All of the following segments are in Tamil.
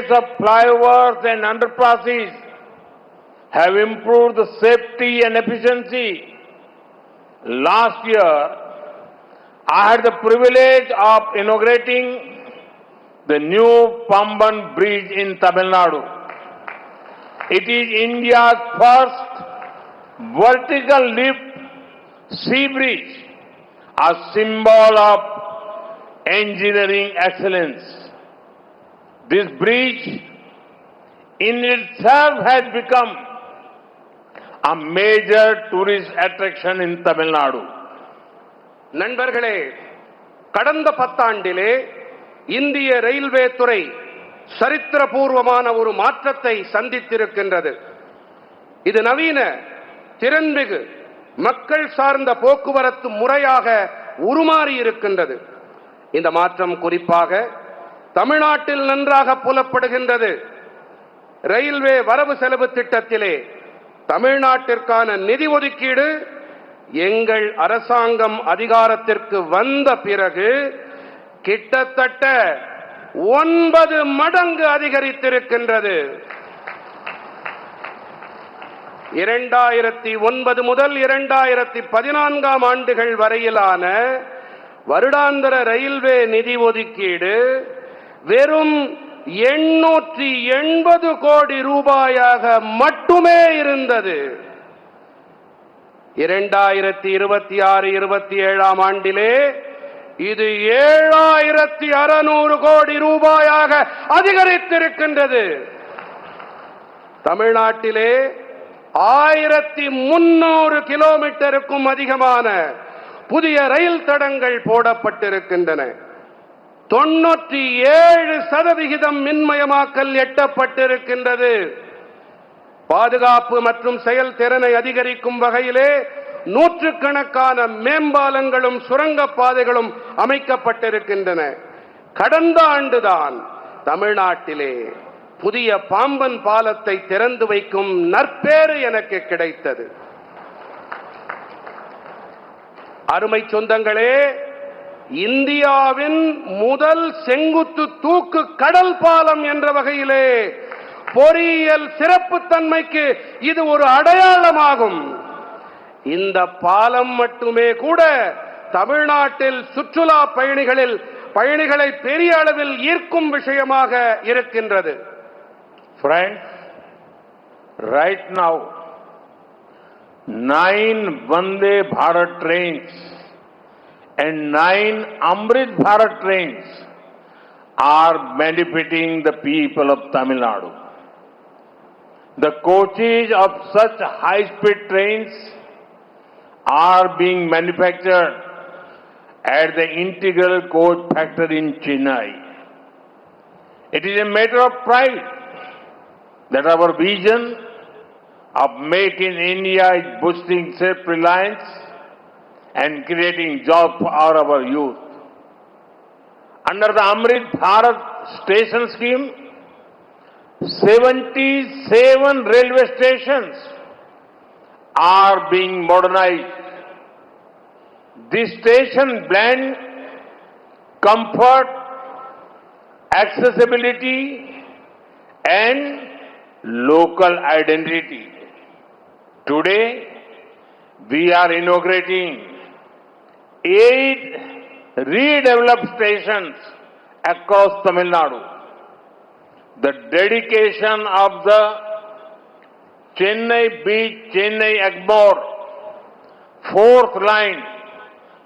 upgrades of flyovers and underpasses have improved the safety and efficiency. Last year, I had the privilege of inaugurating the new Pamban Bridge in Tamil Nadu. It is India's first vertical lift sea bridge, a symbol of engineering excellence. This bridge in itself has become a major tourist attraction in Tamil Nadu. நண்பர்களே, கடந்த 10 ஆண்டிலே இந்திய ரயில்வே துறை சரித்திரபூர்வமான ஒரு மாற்றத்தை சந்தித்திருக்கின்றது. இது நவீன, திறன்மிகு, மக்கள் சார்ந்த போக்குவரத்து முறையாக உருமாறி இருக்கின்றது. இந்த மாற்றம் குறிப்பாக தமிழ்நாட்டில் நன்றாக புலப்படுகின்றது. ரயில்வே வரவு செலவு திட்டத்திலே தமிழ்நாட்டிற்கான நிதி ஒதுக்கீடு எங்கள் அரசாங்கம் அதிகாரத்திற்கு வந்த பிறகு கிட்டத்தட்ட 9 மடங்கு அதிகரித்திருக்கின்றது. 2009 முதல் 2014 ஆண்டுகள் வரையிலான வருடாந்திர ரயில்வே நிதி ஒதுக்கீடு வெறும் 880 கோடி ரூபாயாக மட்டுமே இருந்தது. 2026-27 ஆண்டிலே இது 7600 கோடி ரூபாயாக அதிகரித்திருக்கின்றது. தமிழ்நாட்டிலே 1300 கிலோமீட்டருக்கும் அதிகமான புதிய ரயில் தடங்கள் போடப்பட்டிருக்கின்றன. 97% மின்மயமாக்கல் எட்டப்பட்டிருக்கின்றது. பாதுகாப்பு மற்றும் செயல்திறனை அதிகரிக்கும் வகையிலே நூற்றுக்கணக்கான மேம்பாலங்களும் சுரங்க பாதைகளும் அமைக்கப்பட்டிருக்கின்றன. கடந்த ஆண்டுதான் தமிழ்நாட்டிலே புதிய பாம்பன் பாலத்தை திறந்து வைக்கும் நற்பேறு எனக்கு கிடைத்தது. அருமை சொந்தங்களே, இந்தியாவின் முதல் செங்குத்து தூக்கு கடல் பாலம் என்ற வகையிலே பொறியியல் சிறப்புத்தன்மைக்கு இது ஒரு அடையாளமாகும். இந்த பாலம் மட்டுமே கூட தமிழ்நாட்டில் சுற்றுலா பயணிகளை பெரிய அளவில் ஈர்க்கும் விஷயமாக இருக்கின்றது. Friends, right now 9 Vande Bharat trains and 9 Amrit Bharat trains are benefiting the people of Tamil Nadu. The coaches of such high-speed trains are being manufactured at the Integral Coach Factory in Chennai. It is a matter of pride that our vision of Make in India is boosting self-reliance and creating jobs for our youth. Under the Amrit Bharat Station Scheme, 77 railway stations are being modernized. This station blend comfort, accessibility and local identity. Today, we are inaugurating 8 redeveloped stations across Tamil Nadu. The dedication of the Chennai Beach, Chennai Egmore 4th line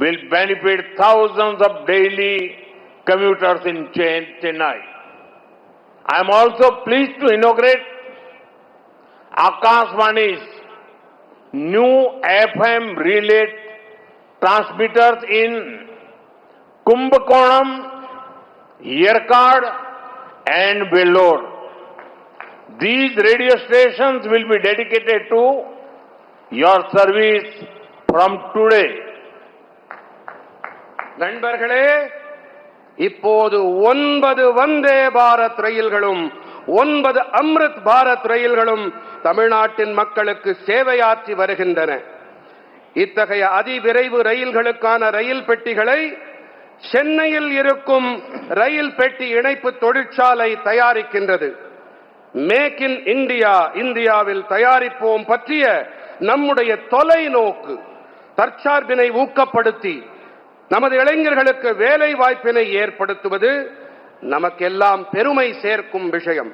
will benefit thousands of daily commuters in Chennai. I am also pleased to inaugurate Akashvani's new FM relay transmitters in Kumbakonam, Yerkad and Vellore. These radio stations will be dedicated to your service from today. நண்பர்களே, இப்போது 9 வந்தே பாரத் ரயில்களும் 9 அம்ரித் பாரத் ரயில்களும் தமிழ்நாட்டின் மக்களுக்கு சேவையாற்றி வருகின்றன. இத்தகைய அதிவிரைவு ரயில்களுக்கான ரயில் பெட்டிகளை சென்னையில் இருக்கும் ரயில் பெட்டி இணைப்பு தொழிற்சாலை தயாரிக்கின்றது. மேக் இன் இந்தியா, இந்தியாவில் தயாரிப்போம் பற்றிய நம்முடைய தொலைநோக்கு தற்சார்பினை ஊக்கப்படுத்தி நமது இளைஞர்களுக்கு வேலை வாய்ப்பினை ஏற்படுத்துவது நமக்கெல்லாம் பெருமை சேர்க்கும் விஷயம்.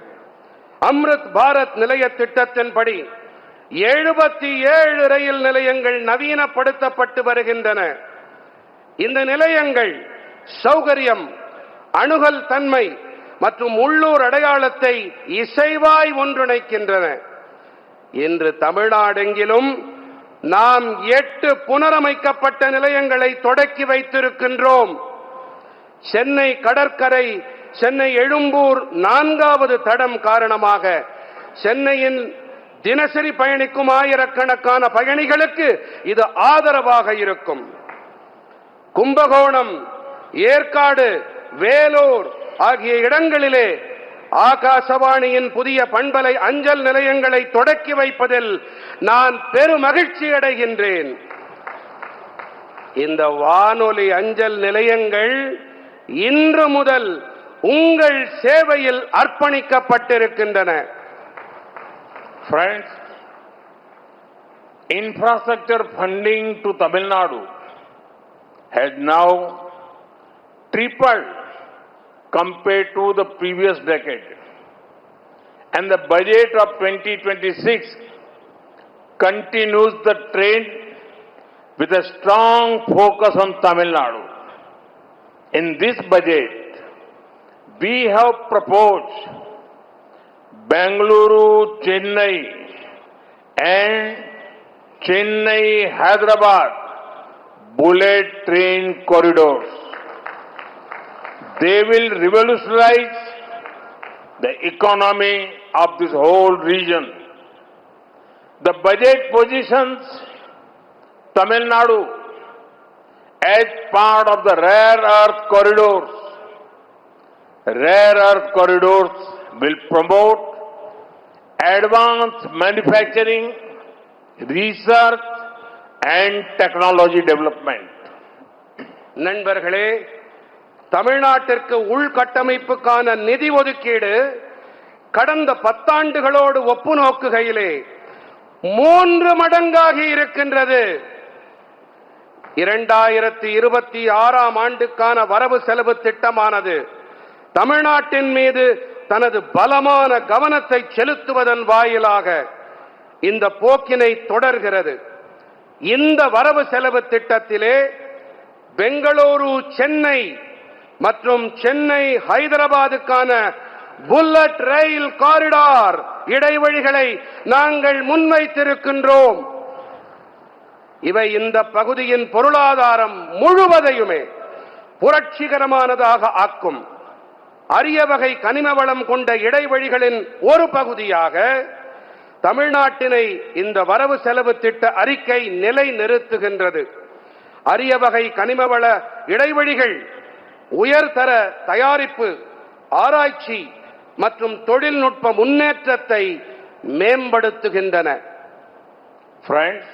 அம்ருத் பாரத் நிலைய திட்டத்தின்படி 77 ரயில் நிலையங்கள் நவீனப்படுத்தப்பட்டு வருகின்றன. இந்த நிலையங்கள் சௌகரியம், அணுகல் தன்மை மற்றும் உள்ளூர் அடையாளத்தை இசைவாய் ஒன்றிணைக்கின்றன. இன்று தமிழ்நாடெங்கிலும் நாம் 8 புனரமைக்கப்பட்ட நிலையங்களை தொடக்கி வைத்திருக்கின்றோம். சென்னை கடற்கரை, சென்னை எழும்பூர் 4வது தடம் காரணமாக சென்னையின் தினசரி பயணிக்கும் ஆயிரக்கணக்கான பயணிகளுக்கு இது ஆதரவாக இருக்கும். கும்பகோணம், ஏற்காடு, வேலூர் ஆகிய இடங்களிலே ஆகாசவாணியின் புதிய பண்பலை அஞ்சல் நிலையங்களை தொடக்கி வைப்பதில் நான் பெருமகிழ்ச்சி அடைகின்றேன். இந்த வானொலி அஞ்சல் நிலையங்கள் இன்று முதல் உங்கள் சேவையில் அர்ப்பணிக்கப்பட்டிருக்கின்றன. Friends, infrastructure funding to Tamil Nadu has now tripled compared to the previous decade, and the budget of 2026 continues the trend with a strong focus on Tamil Nadu. In this budget, we have proposed Bengaluru, Chennai and Chennai, Hyderabad bullet train corridors. They will revolutionize the economy of this whole region. The budget positions Tamil Nadu as part of the rare earth corridors. Rare earth corridors will promote advanced manufacturing, research and technology development. நண்பர்களே, தமிழ்நாட்டிற்கு உள்கட்டமைப்புக்கான நிதி ஒதுக்கீடு கடந்த 10 ஆண்டுகளோடு ஒப்பு நோக்குகையிலே 3 மடங்காகி இருக்கின்றது. 2026ஆம் ஆண்டுக்கான வரவு செலவு திட்டமானது தமிழ்நாட்டின் மீது தனது பலமான கவனத்தை செலுத்துவதன் வாயிலாக இந்த போக்கினை தொடர்கிறது. இந்த வரவு செலவு திட்டத்திலே பெங்களூரு, சென்னை மற்றும் சென்னை ஹைதராபாத்துக்கான புல்லட் ரயில் காரிடார் இடைவழிகளை நாங்கள் முன்வைத்திருக்கின்றோம். இவை இந்த பகுதியின் பொருளாதாரம் முழுவதையுமே புரட்சிகரமானதாக ஆக்கும். அரிய வகை கனிம வளம் கொண்ட இடைவழிகளின் ஒரு பகுதியாக தமிழ்நாட்டினை இந்த வரவு செலவு திட்ட அறிக்கை நிலைநிறுத்துகின்றது. அரிய வகை கனிம வள இடைவழிகள் உயர்தர தயாரிப்பு, ஆராய்ச்சி மற்றும் தொழில்நுட்ப முன்னேற்றத்தை மேம்படுத்துகின்றன. Friends,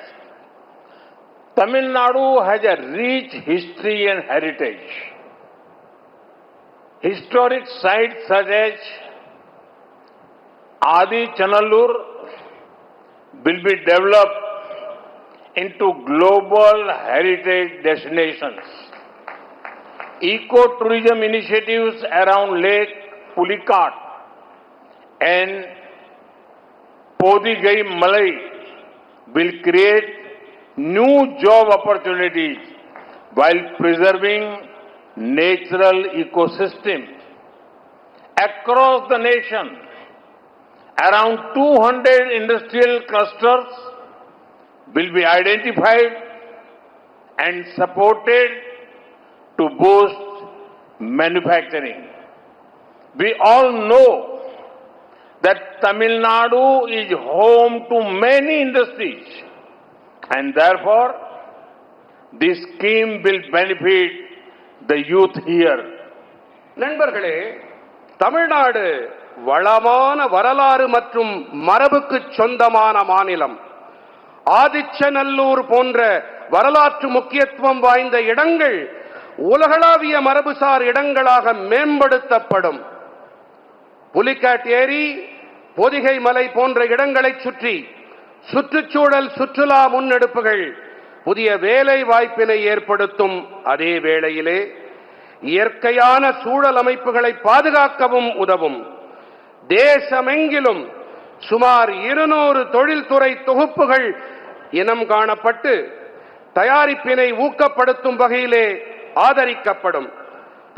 Tamil Nadu has a rich history and heritage. Historic sites such as Adi Chanallur will be developed into global heritage destinations. Eco-tourism initiatives around Lake Pulicat and Podigai Malai will create new job opportunities while preserving natural ecosystems. Across the nation, around 200 industrial clusters will be identified and supported to boost manufacturing. We all know that Tamil Nadu is home to many industries, and therefore this scheme will benefit the youth here. நண்பர்களே, தமிழ்நாடு வளமான வரலாறு மற்றும் மரபுக்கு சொந்தமான மாநிலம். ஆதிச்சநல்லூர் போன்ற வரலாற்று முக்கியத்துவம் வாய்ந்த இடங்கள் உலகளாவிய மரபுசார் இடங்களாக மேம்படுத்தப்படும். புலிக்காட் ஏரி, பொதிகை மலை போன்ற இடங்களை சுற்றி சுற்றுச்சூழல் சுற்றுலா முன்னெடுப்புகள் புதிய வேலை வாய்ப்பினை ஏற்படுத்தும். அதே வேளையிலே இயற்கையான சூழல் அமைப்புகளை பாதுகாக்கவும் உதவும். தேசமெங்கிலும் சுமார் 200 தொழில்துறை தொகுப்புகள் இனம் காணப்பட்டு தயாரிப்பினை ஊக்கப்படுத்தும் வகையிலே ஆதரிக்கப்படும்.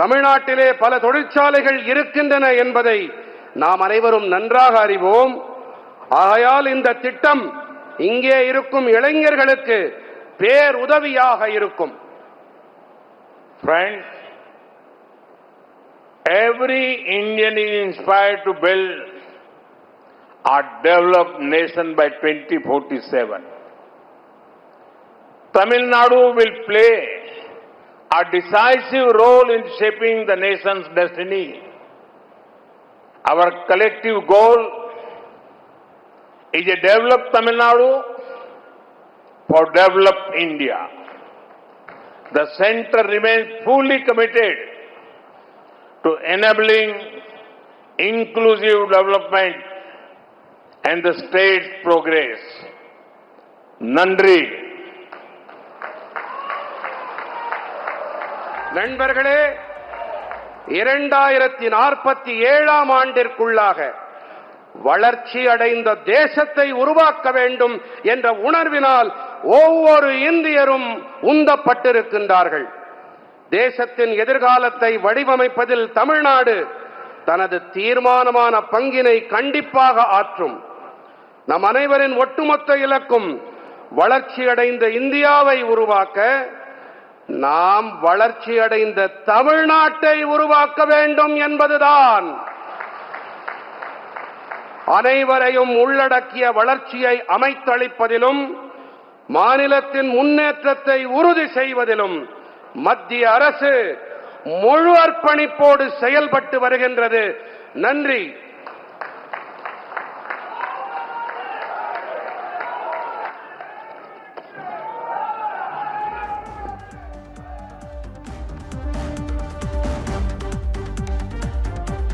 தமிழ்நாட்டிலே பல தொழிற்சாலைகள் இருக்கின்றன என்பதை நாம் அனைவரும் நன்றாக அறிவோம். ஆகையால் இந்த திட்டம் இங்கே இருக்கும் இளைஞர்களுக்கு பேருதவியாக இருக்கும். Friends, every Indian is inspired to build a developed nation by 2047. Tamil Nadu will play a decisive role in shaping the nation's destiny. Our collective goal is a developed Tamil Nadu for developed India. The Centre remains fully committed to enabling inclusive development and the state's progress. Nandri. நண்பர்களே, 2047 ஆண்டிற்குள்ளாக வளர்ச்சி அடைந்த தேசத்தை உருவாக்க வேண்டும் என்ற உணர்வினால் ஒவ்வொரு இந்தியரும் உந்தப்பட்டிருக்கின்றார்கள். தேசத்தின் எதிர்காலத்தை வடிவமைப்பதில் தமிழ்நாடு தனது தீர்மானமான பங்கினை கண்டிப்பாக ஆற்றும். நம் அனைவரின் ஒட்டுமொத்த இலக்கும் வளர்ச்சியடைந்த இந்தியாவை உருவாக்க, நாம் வளர்ச்சியடைந்த தமிழ்நாட்டை உருவாக்க வேண்டும் என்பதுதான். அனைவரையும் உள்ளடக்கிய வளர்ச்சியை அமைத்தளிப்பதிலும் மாநிலத்தின் முன்னேற்றத்தை உறுதி செய்வதிலும் மத்திய அரசு முழு அர்ப்பணிப்போடு செயல்பட்டு வருகின்றது. நன்றி.